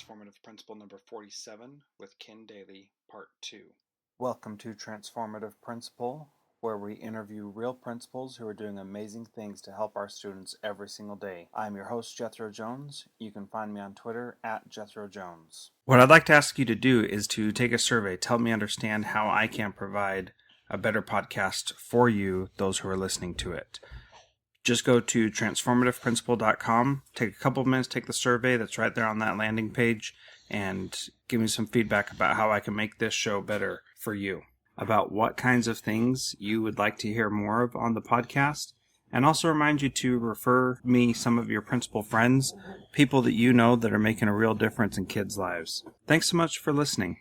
Transformative Principal number 47 with Ken Daly, Part 2. Welcome to Transformative Principal, where we interview real principals who are doing amazing things to help our students every single day. I'm your host, Jethro Jones. You can find me on Twitter at Jethro Jones. What I'd like to ask you to do is to take a survey to help me understand how I can provide a better podcast for you, those who are listening to it. Just go to transformativeprincipal.com, take a couple of minutes, take the survey that's right there on that landing page, and give me some feedback about how I can make this show better for you, about what kinds of things you would like to hear more of on the podcast, and also remind you to refer me some of your principal friends, people that you know that are making a real difference in kids' lives. Thanks so much for listening.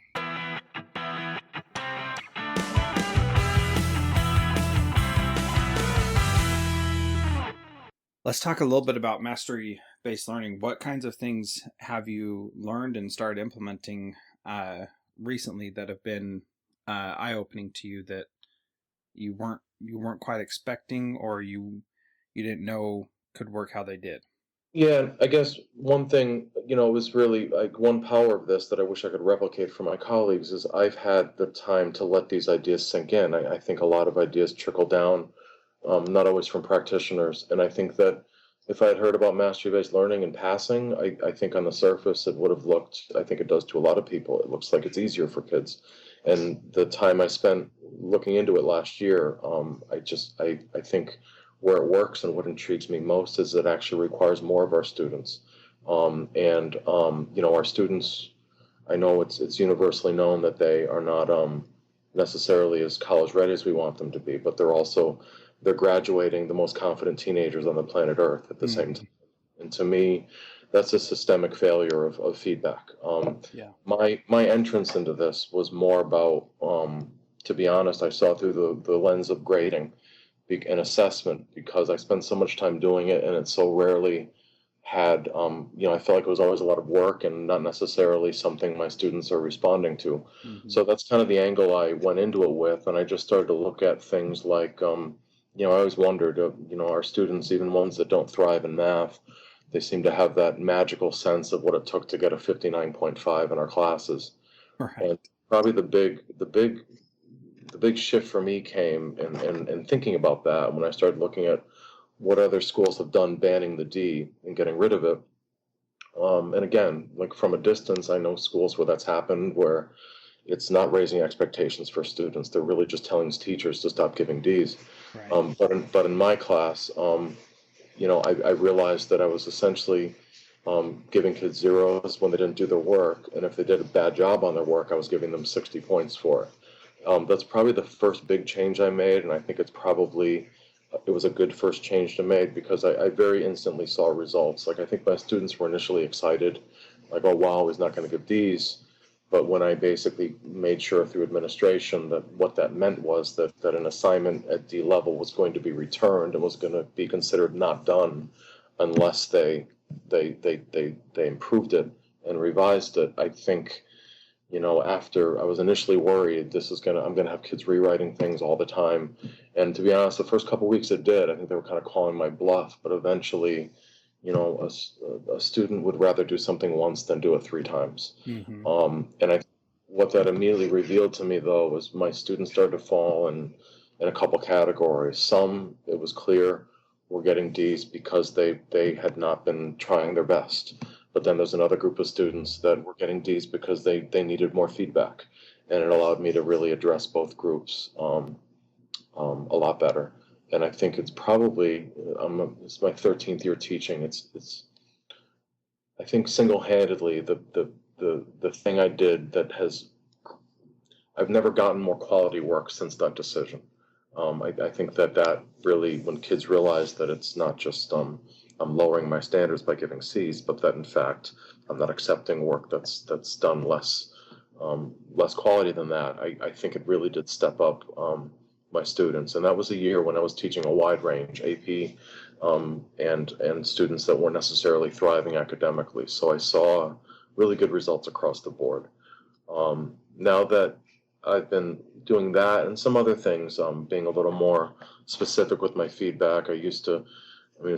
Let's talk a little bit about mastery-based learning. What kinds of things have you learned and started implementing recently that have been eye-opening to you that you weren't quite expecting, or you didn't know could work how they did? Yeah, I guess one thing, was really like one power of this that I wish I could replicate for my colleagues is I've had the time to let these ideas sink in. I think a lot of ideas trickle down, not always from practitioners. And I think that if I had heard about mastery-based learning in passing, I think on the surface it would have looked, I think it does to a lot of people, it looks like it's easier for kids. And the time I spent looking into it last year, I think where it works and what intrigues me most is it actually requires more of our students. Our students, I know it's universally known that they are not necessarily as college ready as we want them to be, but they're graduating the most confident teenagers on the planet Earth at the same time. And to me, that's a systemic failure of feedback. My entrance into this was more about, to be honest, I saw through the lens of grading and assessment, because I spent so much time doing it and it so rarely had, I felt like it was always a lot of work and not necessarily something my students are responding to. Mm-hmm. So that's kind of the angle I went into it with, and I just started to look at things like, I always wondered, our students, even ones that don't thrive in math, they seem to have that magical sense of what it took to get a 59.5 in our classes. Right. And probably the big shift for me came in thinking about that when I started looking at what other schools have done banning the D and getting rid of it. And again, like from a distance, I know schools where that's happened, where it's not raising expectations for students. They're really just telling teachers to stop giving Ds. Right. But in my class, I realized that I was essentially giving kids zeros when they didn't do their work. And if they did a bad job on their work, I was giving them 60 points for it. That's probably the first big change I made, and I think it was a good first change to make, because I very instantly saw results. Like, I think my students were initially excited, like, oh wow, he's not going to give Ds. But when I basically made sure through administration that what that meant was that an assignment at D level was going to be returned and was going to be considered not done unless they improved it and revised it, I think, after I was initially worried, I'm going to have kids rewriting things all the time. And to be honest, the first couple of weeks it did. I think they were kind of calling my bluff, but eventually, a student would rather do something once than do it 3 times. Mm-hmm. What that immediately revealed to me, though, was my students started to fall in a couple categories. Some, it was clear, were getting Ds because they had not been trying their best. But then there's another group of students that were getting Ds because they needed more feedback. And it allowed me to really address both groups a lot better. And I think it's probably, it's my 13th year teaching. It's I think single-handedly the thing I did I've never gotten more quality work since that decision. I think that really, when kids realize that it's not just I'm lowering my standards by giving Cs, but that in fact I'm not accepting work that's done less quality than that, I think it really did step up my students. And that was a year when I was teaching a wide range, AP, and students that weren't necessarily thriving academically. So I saw really good results across the board. Now that I've been doing that and some other things, being a little more specific with my feedback, it's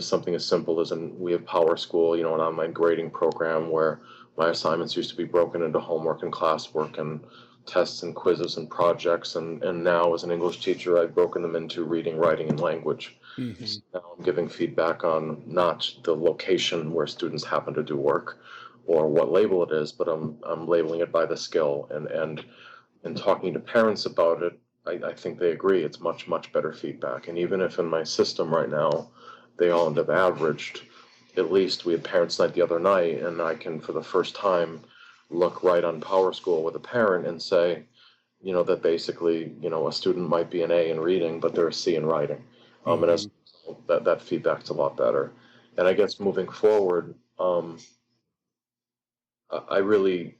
something as simple as we have Power School, an online grading program where my assignments used to be broken into homework and classwork and tests and quizzes and projects, and now as an English teacher, I've broken them into reading, writing, and language. Mm-hmm. So now I'm giving feedback on not the location where students happen to do work or what label it is, but I'm labeling it by the skill, and talking to parents about it, I think they agree it's much, much better feedback. And even if in my system right now they all end up averaged, at least we had parents night the other night, and I can, for the first time, look right on Power School with a parent and say, that basically, a student might be an A in reading, but they're a C in writing. And Mm-hmm. as that feedback's a lot better. And I guess moving forward, I really,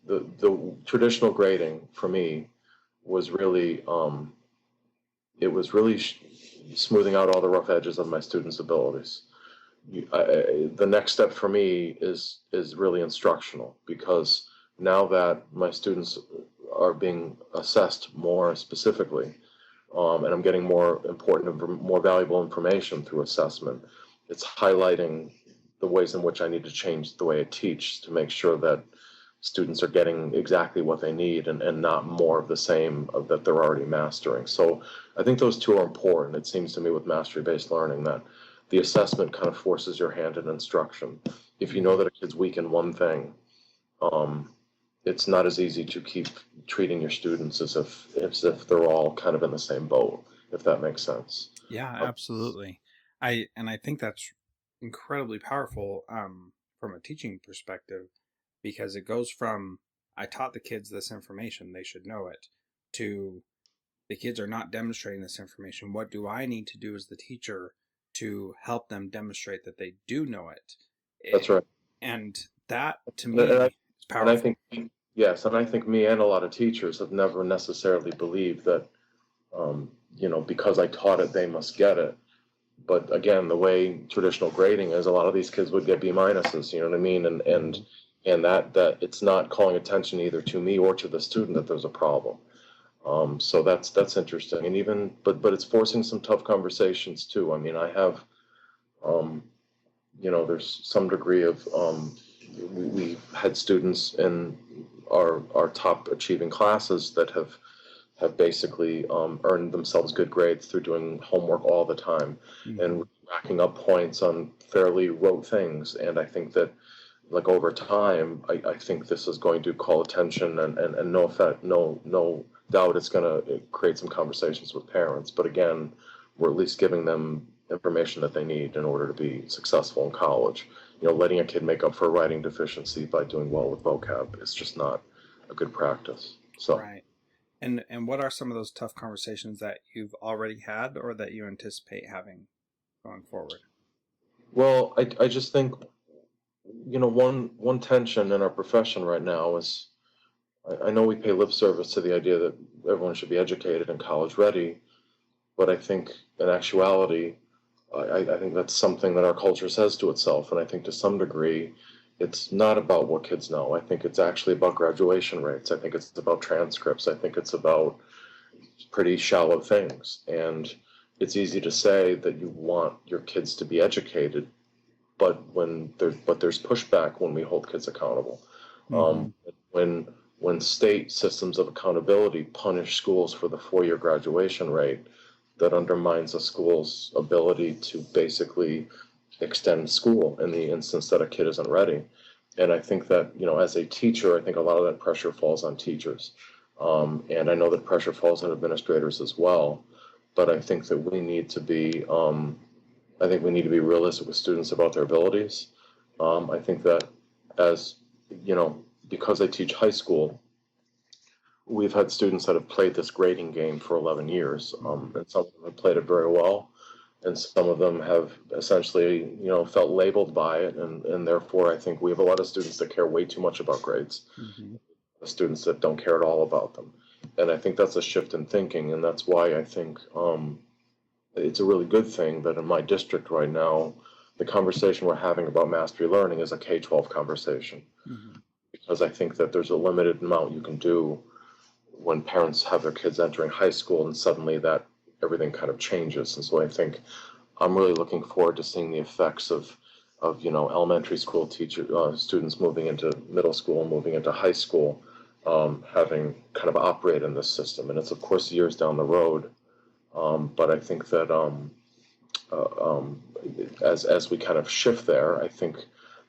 the traditional grading for me was really, it was really smoothing out all the rough edges of my students' abilities. The next step for me is really instructional, because now that my students are being assessed more specifically, and I'm getting more important, more valuable information through assessment, it's highlighting the ways in which I need to change the way I teach to make sure that students are getting exactly what they need, and not more of the same that they're already mastering. So I think those two are important. It seems to me with mastery-based learning that the assessment kind of forces your hand in instruction. If you know that a kid's weak in one thing, it's not as easy to keep treating your students as if they're all kind of in the same boat, if that makes sense. Yeah, absolutely. I think that's incredibly powerful from a teaching perspective, because it goes from I taught the kids this information, they should know it, to the kids are not demonstrating this information. What do I need to do as the teacher to help them demonstrate that they do know it? That's right. And that to And me I, is and I powerful. think, yes, and I think me and a lot of teachers have never necessarily believed that, because I taught it, they must get it. But again, the way traditional grading is, a lot of these kids would get B minuses, you know what I mean? And that it's not calling attention either to me or to the student that there's a problem. So that's interesting. And even, but it's forcing some tough conversations too. I mean, I have, um, there's some degree of, we had students in our top achieving classes that have basically earned themselves good grades through doing homework all the time, Mm-hmm. and racking up points on fairly rote things. And I think that, like, over time, I think this is going to call attention, and no effect, no doubt it's going to create some conversations with parents. But again, we're at least giving them information that they need in order to be successful in college. Letting a kid make up for a writing deficiency by doing well with vocab is just not a good practice. So. Right. And what are some of those tough conversations that you've already had or that you anticipate having going forward? Well, I just think, one tension in our profession right now is, I know we pay lip service to the idea that everyone should be educated and college ready, but I think in actuality, I think that's something that our culture says to itself, and I think to some degree, it's not about what kids know. I think it's actually about graduation rates. I think it's about transcripts. I think it's about pretty shallow things. And it's easy to say that you want your kids to be educated, but there's pushback when we hold kids accountable. Mm-hmm. When state systems of accountability punish schools for the 4-year graduation rate, that undermines a school's ability to basically extend school in the instance that a kid isn't ready. And I think that, as a teacher, I think a lot of that pressure falls on teachers. And I know that pressure falls on administrators as well. But I think that we need to be, realistic with students about their abilities. I think that, as because I teach high school, we've had students that have played this grading game for 11 years, and some of them have played it very well, and some of them have essentially, felt labeled by it, and therefore I think we have a lot of students that care way too much about grades, Mm-hmm. students that don't care at all about them. And I think that's a shift in thinking, and that's why I think it's a really good thing that in my district right now, the conversation we're having about mastery learning is a K-12 conversation. Mm-hmm. Because I think that there's a limited amount you can do when parents have their kids entering high school, and suddenly that everything kind of changes. And so I think I'm really looking forward to seeing the effects of elementary school students moving into middle school, moving into high school, having kind of operate in this system. And it's of course years down the road, but I think that as we kind of shift there, I think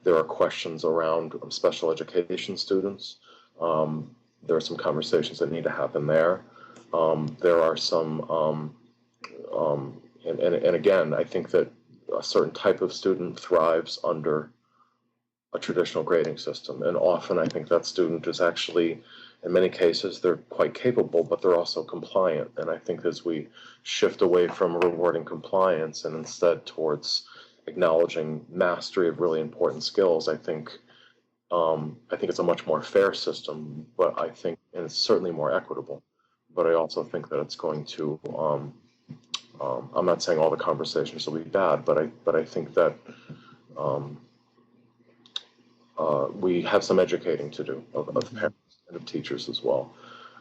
there are questions around special education students. There are some conversations that need to happen there. There are some, and again, I think that a certain type of student thrives under a traditional grading system. And often I think that student is actually, in many cases, they're quite capable, but they're also compliant. And I think as we shift away from rewarding compliance and instead towards acknowledging mastery of really important skills, I think it's a much more fair system, but and it's certainly more equitable. But I also think that it's going to, I'm not saying all the conversations will be bad, but I think that um, we have some educating to do of parents and of teachers as well.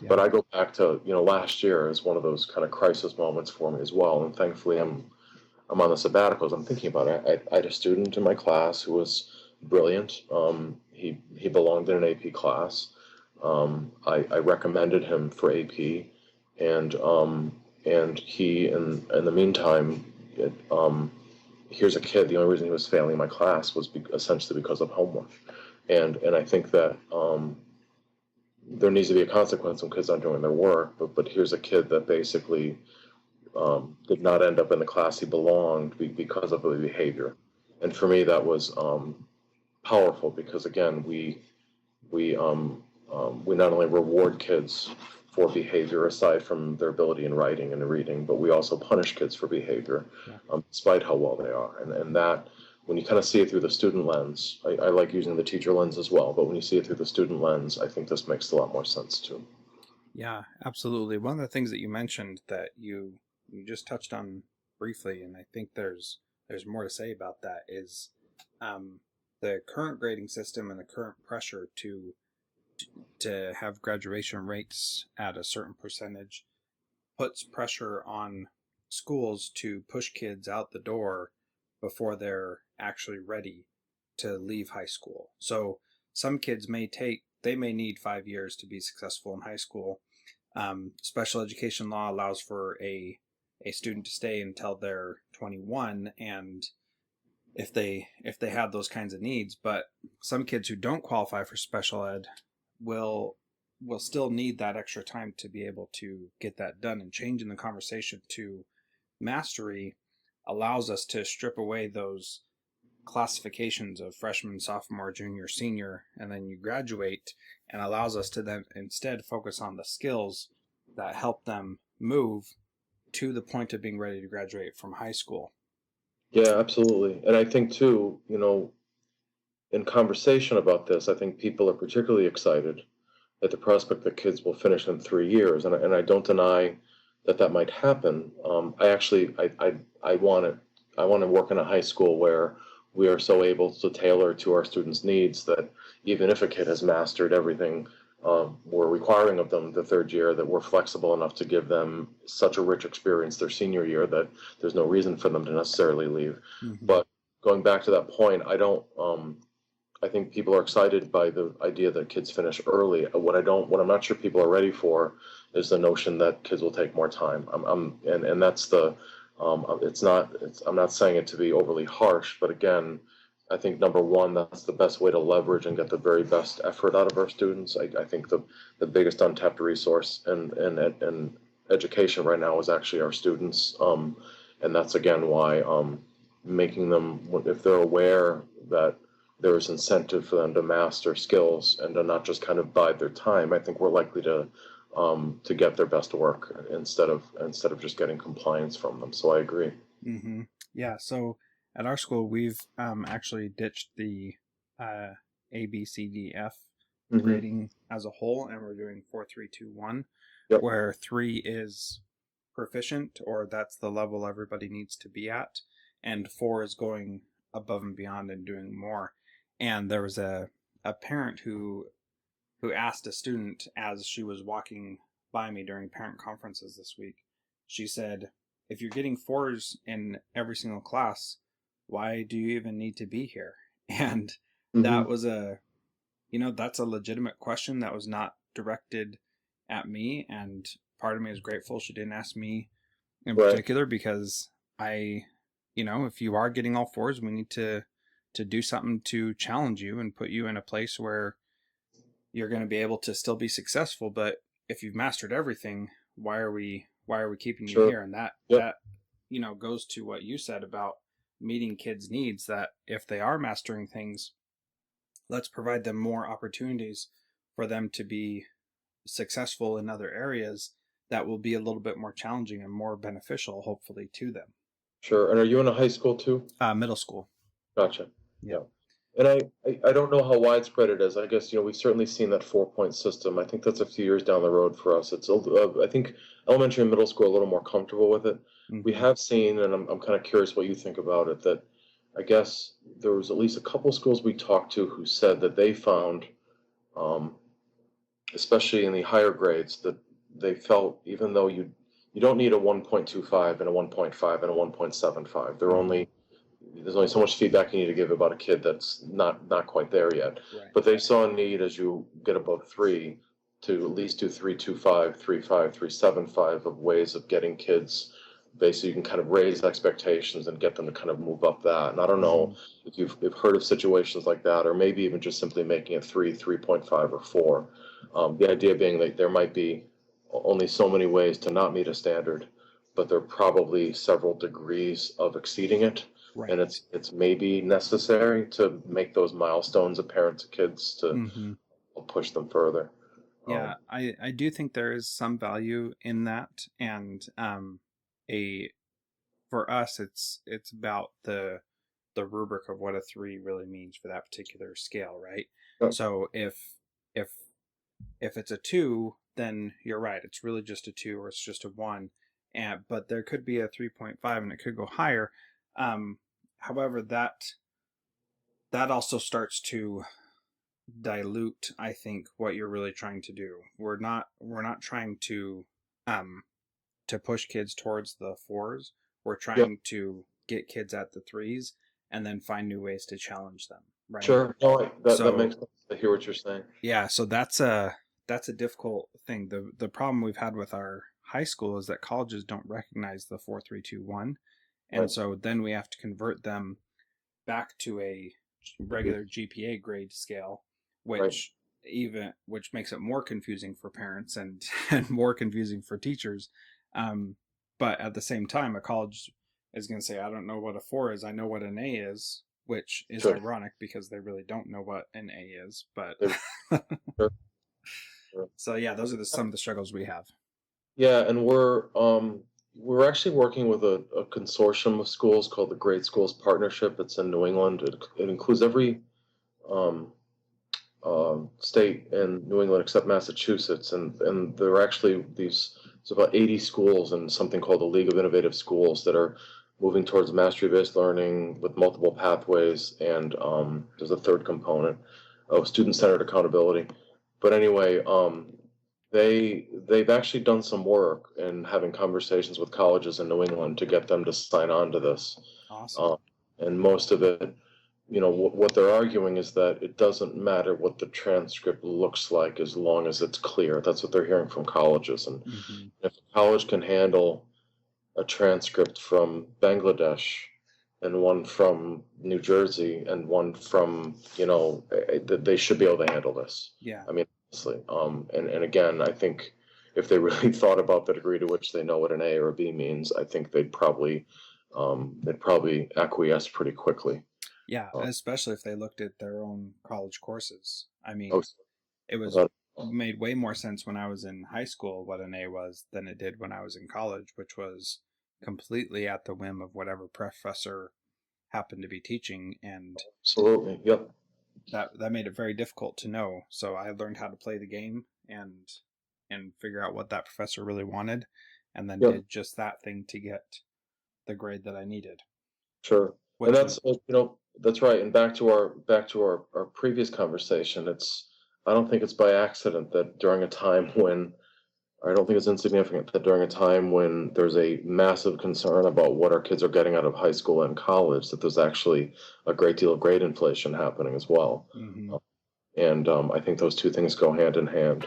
Yeah. But I go back to, last year as one of those kind of crisis moments for me as well. And thankfully I'm on the sabbaticals. I'm thinking about it. I had a student in my class who was brilliant. He belonged in an AP class. I recommended him for AP, and he, in the meantime, here's a kid. The only reason he was failing my class was essentially because of homework, and I think that there needs to be a consequence when kids aren't doing their work. But here's a kid that basically did not end up in the class he belonged because of the behavior, and for me that was powerful because again we not only reward kids for behavior aside from their ability in writing and reading, but we also punish kids for behavior, despite how well they are. And that, when you kind of see it through the student lens, I like using the teacher lens as well, but when you see it through the student lens, I think this makes a lot more sense too. Yeah, absolutely. One of the things that you mentioned that you just touched on briefly, and I think there's more to say about that, is the current grading system and the current pressure to have graduation rates at a certain percentage puts pressure on schools to push kids out the door before they're actually ready to leave high school. So some kids may need 5 years to be successful in high school. Special education law allows for a student to stay until they're 21, and if they have those kinds of needs. But some kids who don't qualify for special ed will still need that extra time to be able to get that done. And changing the conversation to mastery allows us to strip away those classifications of freshman, sophomore, junior, senior, and then you graduate, and allows us to then instead focus on the skills that help them move to the point of being ready to graduate from high school. Yeah, absolutely. And I think too, in conversation about this, I think people are particularly excited at the prospect that kids will finish in 3 years, and I don't deny that might happen. I want to work in a high school where we are so able to tailor to our students' needs that even if a kid has mastered everything we're requiring of them the third year, that we're flexible enough to give them such a rich experience their senior year that there's no reason for them to necessarily leave. Mm-hmm. But going back to that point, I think people are excited by the idea that kids finish early. What I'm not sure people are ready for is the notion that kids will take more time. And that's the, I'm not saying it to be overly harsh, but again, I think number one, that's the best way to leverage and get the very best effort out of our students. I think the biggest untapped resource in education right now is actually our students. And that's again why making them, if they're aware that there is incentive for them to master skills and to not just kind of bide their time, I think we're likely to get their best work instead of just getting compliance from them. So I agree. Mm-hmm. Yeah. So at our school, we've actually ditched the A, B, C, D, F grading as a whole, and we're doing 4, 3, 2, 1, yep. Where 3 is proficient, or that's the level everybody needs to be at, and 4 is going above and beyond and doing more. And there was a parent who asked a student as she was walking by me during parent conferences this week. She said, if you're getting 4s in every single class, why do you even need to be here? And that Mm-hmm. was that's a legitimate question that was not directed at me. And part of me is grateful she didn't ask me in Right. particular, because I, if you are getting all fours, we need to do something to challenge you and put you in a place where you're going to be able to still be successful. But if you've mastered everything, why are we keeping you Sure. here? And that Yep. goes to what you said about meeting kids' needs, that if they are mastering things, let's provide them more opportunities for them to be successful in other areas that will be a little bit more challenging and more beneficial, hopefully, to them. Sure. And are you in a high school too? Middle school. Gotcha. Yeah. Yeah. And I don't know how widespread it is. I guess, we've certainly seen that 4-point system. I think that's a few years down the road for us. I think elementary and middle school are a little more comfortable with it. We Mm-hmm. have seen, and I'm kind of curious what you think about it, that I guess there was at least a couple schools we talked to who said that they found, um, especially in the higher grades, that they felt even though you don't need a 1.25 and a 1.5 and a 1.75. Mm-hmm. There's only so much feedback you need to give about a kid that's not quite there yet. Right. But they saw a need as you get above 3 to at least do 3.25, 3.5, 3.75 of ways of getting kids. Basically, you can kind of raise expectations and get them to kind of move up that. And I don't Mm-hmm. know if you've heard of situations like that, or maybe even just simply making it 3, 3.5, or 4. The idea being that there might be only so many ways to not meet a standard, but there are probably several degrees of exceeding it, and Right. it's maybe necessary to make those milestones apparent to kids to Mm-hmm. push them further. Yeah, I do think there is some value in that, and a for us, it's about the rubric of what a three really means for that particular scale, right? Yeah, So if if it's a two, then you're right, it's really just a two, or it's just a one, and but there could be a 3.5 and it could go higher. However, that also starts to dilute, I think, what you're really trying to do. We're not trying um to push kids towards the fours. We're yeah, trying to get kids at the threes and then find new ways to challenge them, right? sure. No, that So makes sense. I hear what you're saying. yeah, so that's a difficult thing. The problem we've had with our high school is that colleges don't recognize the 4-3-2-1, and Right. so then we have to convert them back to a regular GPA grade scale, Right. which makes it more confusing for parents and and more confusing for teachers. Um, but at the same time, a college is going to say, "I don't know what a four is. I know what an A is," which is Sure. ironic because they really don't know what an A is. But They- Sure. Sure. so yeah, those are some of the struggles we have. Yeah, and we're actually working with a consortium of schools called the Great Schools Partnership. It's in New England. It includes every um, state in New England except Massachusetts, and there are actually it's about 80 schools and something called the League of Innovative Schools that are moving towards mastery-based learning with multiple pathways, and there's a third component of student-centered accountability. But anyway, they've actually done some work in having conversations with colleges in New England to get them to sign on to this, Awesome. uh, and most of it, what they're arguing is that it doesn't matter what the transcript looks like as long as it's clear. That's what they're hearing from colleges. And Mm-hmm. if a college can handle a transcript from Bangladesh and one from New Jersey and one from, they should be able to handle this. Yeah. I mean, honestly. And again, I think if they really thought about the degree to which they know what an A or a B means, I think they'd probably acquiesce pretty quickly. Yeah, Uh, especially if they looked at their own college courses. I oh, mean, it was without, made way more sense when I was in high school what an A was than it did when I was in college, which was completely at the whim of whatever professor happened to be teaching, and absolutely. Yep. that made it very difficult to know. So I learned how to play the game and figure out what that professor really wanted, and then Yep. did just that thing to get the grade that I needed, Sure. And which was that's right. And back to our previous conversation, I don't think it's by accident that during a time when I don't think it's insignificant that during a time when there's a massive concern about what our kids are getting out of high school and college, that there's actually a great deal of grade inflation happening as well. Mm-hmm. And I think those two things go hand in hand.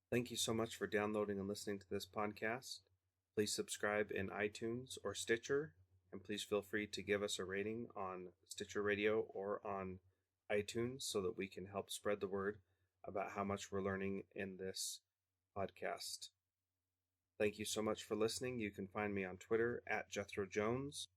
Thank you so much for downloading and listening to this podcast. Please subscribe in iTunes or Stitcher, and please feel free to give us a rating on Stitcher Radio or on iTunes so that we can help spread the word about how much we're learning in this podcast. Thank you so much for listening. You can find me on Twitter at Jethro Jones.